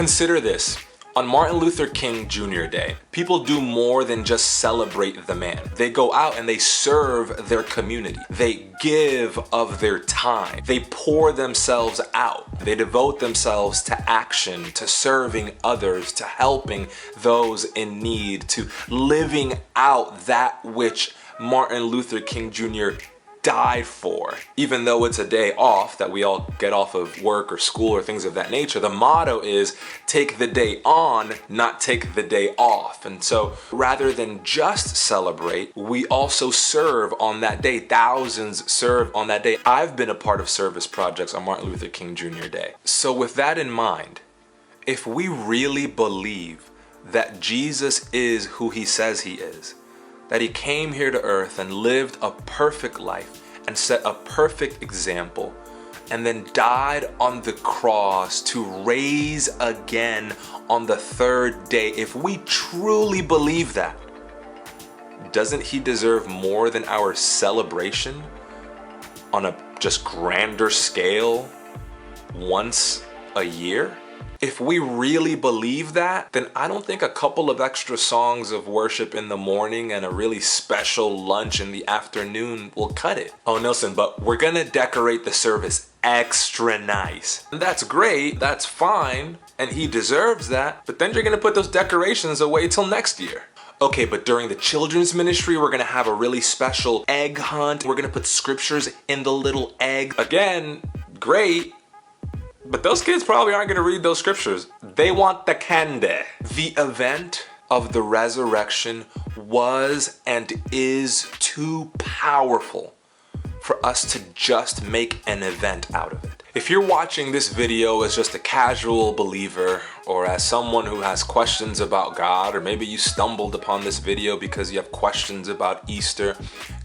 Consider this. On Martin Luther King Jr. Day, people do more than just celebrate the man. They go out and they serve their community. They give of their time. They pour themselves out. They devote themselves to action, to serving others, to helping those in need, to living out that which Martin Luther King Jr. died for. Even though it's a day off that we all get off of work or school or things of that nature, the motto is take the day on, not take the day off. And so rather than just celebrate, we also serve on that day. Thousands serve on that day. I've been a part of service projects on Martin Luther King Jr. Day. So with that in mind, if we really believe that Jesus is who he says he is, that he came here to earth and lived a perfect life and set a perfect example, and then died on the cross to raise again on the third day, if we truly believe that, doesn't he deserve more than our celebration on a just grander scale once a year? If we really believe that, then I don't think a couple of extra songs of worship in the morning and a really special lunch in the afternoon will cut it. Oh, Nilson, but we're gonna decorate the service extra nice. And that's great, that's fine, and he deserves that, but then you're gonna put those decorations away till next year. Okay, but during the children's ministry, we're gonna have a really special egg hunt. We're gonna put scriptures in the little egg. Again, great. But those kids probably aren't going to read those scriptures. They want the candy. The event of the resurrection was and is too powerful for us to just make an event out of it. If you're watching this video as just a casual believer, or as someone who has questions about God, or maybe you stumbled upon this video because you have questions about Easter,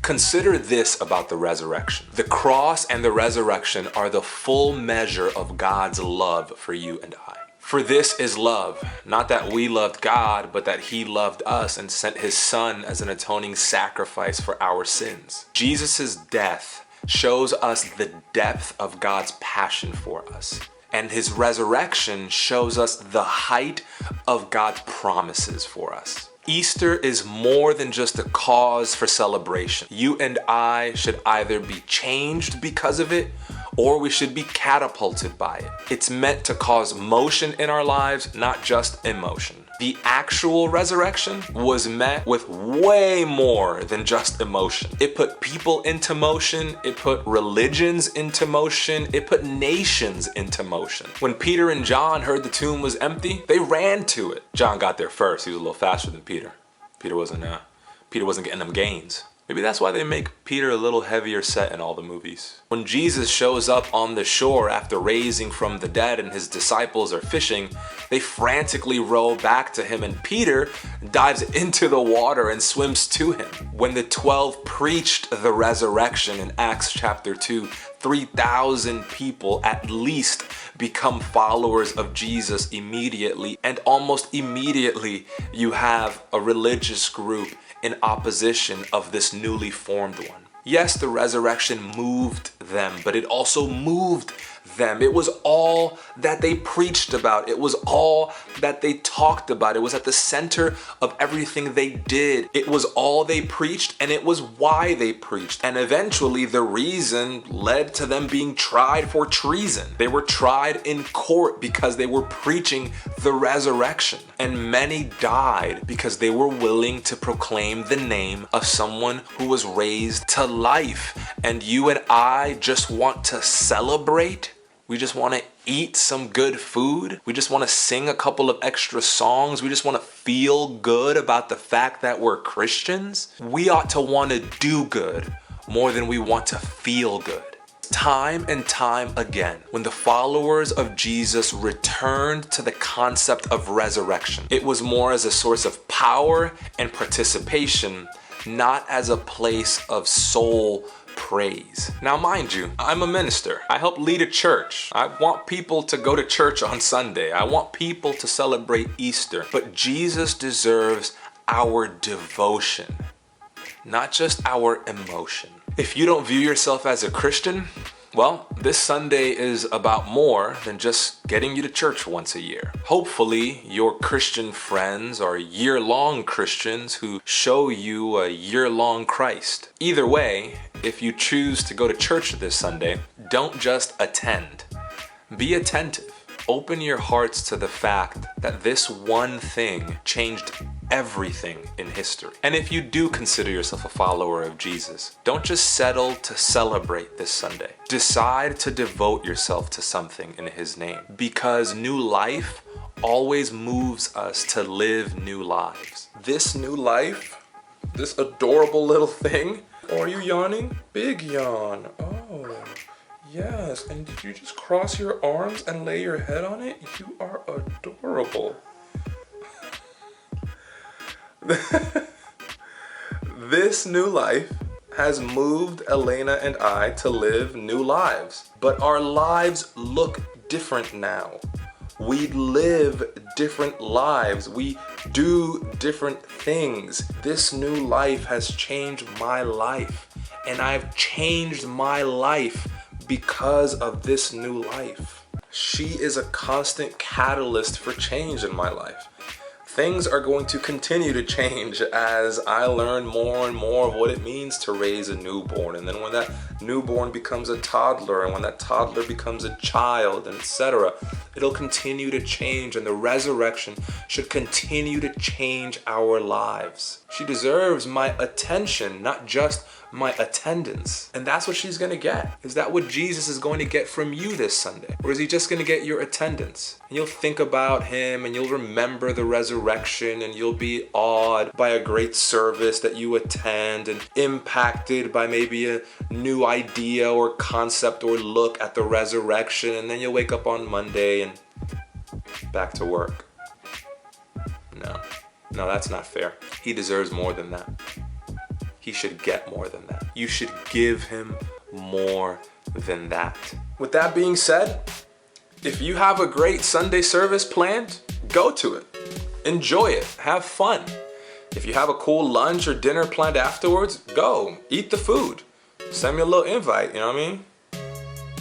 consider this about the resurrection. The cross and the resurrection are the full measure of God's love for you and I. For this is love, not that we loved God, but that he loved us and sent his son as an atoning sacrifice for our sins. Jesus' death shows us the depth of God's passion for us, and his resurrection shows us the height of God's promises for us. Easter is more than just a cause for celebration. You and I should either be changed because of it, or we should be catapulted by it. It's meant to cause motion in our lives, not just emotion. The actual resurrection was met with way more than just emotion. It put people into motion, it put religions into motion, it put nations into motion. When Peter and John heard the tomb was empty, they ran to it. John got there first, he was a little faster than Peter. Peter wasn't getting them gains. Maybe that's why they make Peter a little heavier set in all the movies. When Jesus shows up on the shore after raising from the dead and his disciples are fishing, they frantically row back to him, and Peter dives into the water and swims to him. When the 12 preached the resurrection in Acts chapter 2, 3,000 people at least become followers of Jesus immediately, and almost immediately you have a religious group in opposition of this newly formed one. Yes, the resurrection moved them, but it also moved them. It was all that they preached about. It was all that they talked about. It was at the center of everything they did. It was all they preached, and it was why they preached. And eventually the reason led to them being tried for treason. They were tried in court because they were preaching the resurrection. And many died because they were willing to proclaim the name of someone who was raised to life. And you and I just want to celebrate. We just want to eat some good food. We just want to sing a couple of extra songs. We just want to feel good about the fact that we're Christians. We ought to want to do good more than we want to feel good. Time and time again, when the followers of Jesus returned to the concept of resurrection, it was more as a source of power and participation, not as a place of soul praise. Now, mind you, I'm a minister. I help lead a church. I want people to go to church on Sunday. I want people to celebrate Easter. But Jesus deserves our devotion, not just our emotion. If you don't view yourself as a Christian, Well, this Sunday is about more than just getting you to church once a year. Hopefully, your Christian friends are year-long Christians who show you a year-long Christ. Either way, if you choose to go to church this Sunday, don't just attend. Be attentive. Open your hearts to the fact that this one thing changed everything in history. And if you do consider yourself a follower of Jesus, don't just settle to celebrate this Sunday. Decide to devote yourself to something in His name, because new life always moves us to live new lives. This new life, this adorable little thing. Oh, are you yawning? Big yawn. Oh. Yes, and did you just cross your arms and lay your head on it? You are adorable. This new life has moved Elena and I to live new lives. But our lives look different now. We live different lives. We do different things. This new life has changed my life. And I've changed my life because of this new life. She is a constant catalyst for change in my life. Things are going to continue to change as I learn more and more of what it means to raise a newborn. And then when that newborn becomes a toddler, and when that toddler becomes a child, and etc., it'll continue to change, and the resurrection should continue to change our lives. She deserves my attention, not just my attendance. And that's what she's gonna get. Is that what Jesus is going to get from you this Sunday? Or is He just gonna get your attendance? And you'll think about Him, and you'll remember the resurrection, and you'll be awed by a great service that you attend, and impacted by maybe a new idea or concept or look at the resurrection, and then you'll wake up on Monday and back to work. No, that's not fair. He deserves more than that. He should get more than that. You should give Him more than that. With that being said, if you have a great Sunday service planned, go to it. Enjoy it. Have fun. If you have a cool lunch or dinner planned afterwards, go. Eat the food. Send me a little invite, you know what I mean?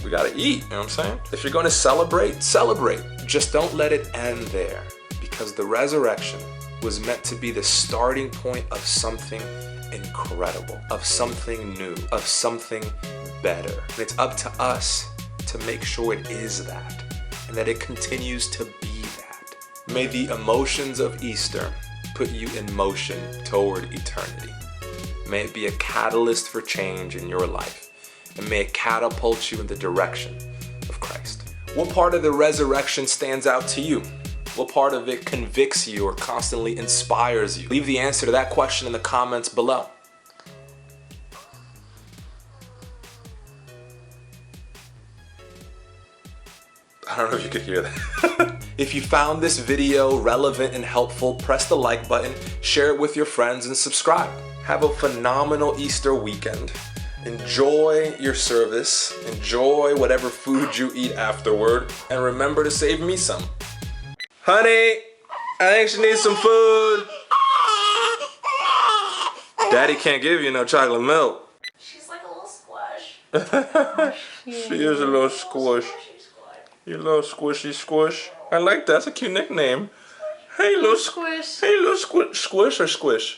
We gotta eat, you know what I'm saying? If you're gonna celebrate, celebrate. Just don't let it end there, because the resurrection was meant to be the starting point of something incredible, of something new, of something better. And it's up to us to make sure it is that, and that it continues to be that. May the emotions of Easter put you in motion toward eternity. May it be a catalyst for change in your life, and may it catapult you in the direction of Christ. What part of the resurrection stands out to you? What part of it convicts you or constantly inspires you? Leave the answer to that question in the comments below. I don't know if you could hear that. If you found this video relevant and helpful, press the like button, share it with your friends, and subscribe. Have a phenomenal Easter weekend. Enjoy your service, enjoy whatever food you eat afterward, and remember to save me some. Honey, I think she needs some food. Daddy can't give you no chocolate milk. She's like a little squish. She is a little squish. You little squishy squish. I like that. That's a cute nickname. Hey, little squish. Hey, little squish or squish.